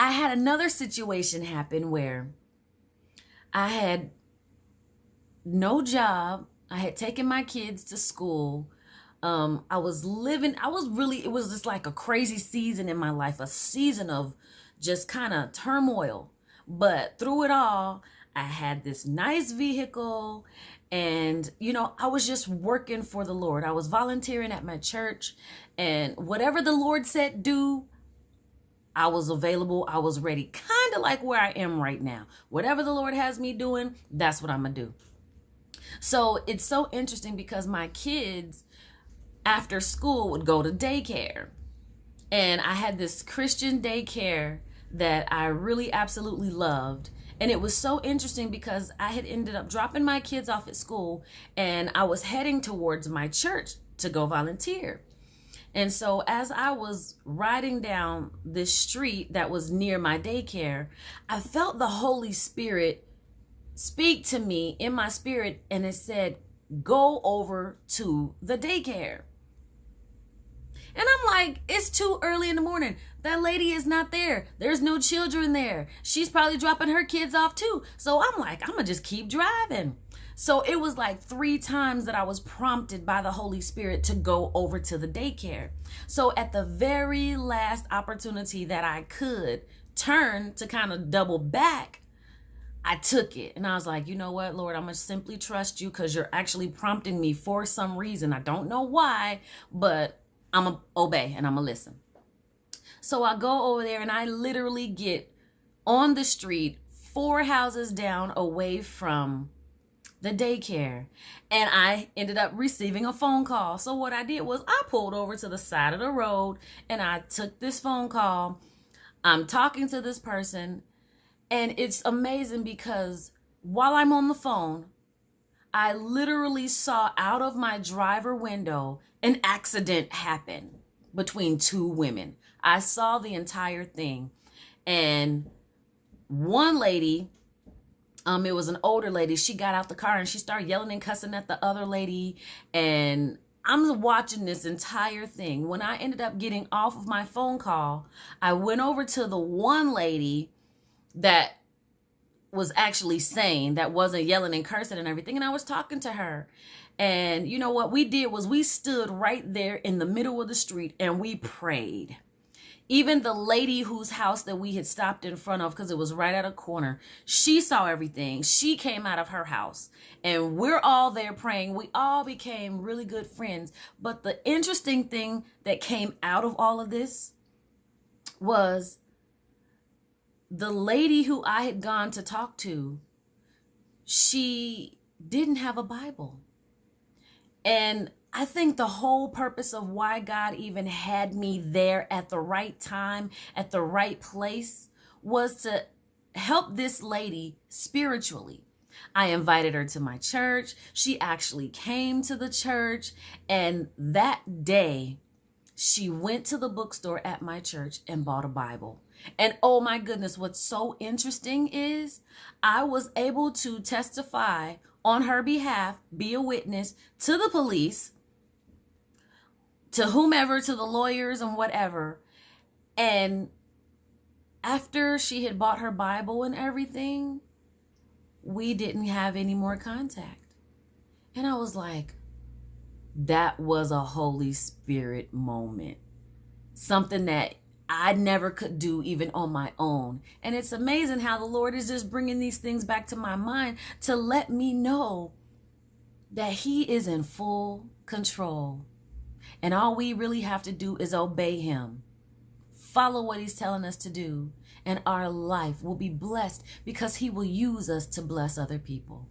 I had another situation happen where I had no job. I had taken my kids to school. It was just like a crazy season in my life, a season of just kind of turmoil. But through it all, I had this nice vehicle and, I was just working for the Lord. I was volunteering at my church, and whatever the Lord said do, I was available. I was ready, kind of like where I am right now. Whatever the Lord has me doing, that's what I'm going to do. So it's so interesting because my kids after school would go to daycare. And I had this Christian daycare that I really absolutely loved. And it was so interesting because I had ended up dropping my kids off at school and I was heading towards my church to go volunteer. And so as I was riding down this street that was near my daycare, I felt the Holy Spirit speak to me in my spirit, and it said, go over to the daycare. And I'm like, it's too early in the morning. That lady is not there. There's no children there. She's probably dropping her kids off too. So I'm like, I'm going to just keep driving. So it was like 3 times that I was prompted by the Holy Spirit to go over to the daycare. So at the very last opportunity that I could turn to kind of double back, I took it. And I was like, you know what, Lord, I'm going to simply trust you because you're actually prompting me for some reason. I don't know why, but I'm going to obey and I'm going to listen. So I go over there and I literally get on the street 4 houses down away from the daycare. And I ended up receiving a phone call. So what I did was I pulled over to the side of the road and I took this phone call. I'm talking to this person. And it's amazing because while I'm on the phone, I literally saw out of my driver window an accident happen between 2 women. I saw the entire thing. And one lady, it was an older lady, she got out the car and she started yelling and cussing at the other lady. And I'm watching this entire thing. When I ended up getting off of my phone call, I went over to the one lady that was actually sane, that wasn't yelling and cursing and everything. And I was talking to her. And you know what we did was we stood right there in the middle of the street and we prayed. Even the lady whose house that we had stopped in front of, because it was right at a corner, she saw everything. She came out of her house and we're all there praying. We all became really good friends. But the interesting thing that came out of all of this was the lady who I had gone to talk to, she didn't have a Bible. And I think the whole purpose of why God even had me there at the right time, at the right place, was to help this lady spiritually. I invited her to my church. She actually came to the church. And that day, she went to the bookstore at my church and bought a Bible. And oh my goodness, what's so interesting is I was able to testify on her behalf, be a witness to the police, to whomever, to the lawyers and whatever. And after she had bought her Bible and everything, we didn't have any more contact. And I was like, that was a Holy Spirit moment. Something that I never could do even on my own. And it's amazing how the Lord is just bringing these things back to my mind to let me know that He is in full control. And all we really have to do is obey Him. Follow what He's telling us to do. And our life will be blessed because He will use us to bless other people.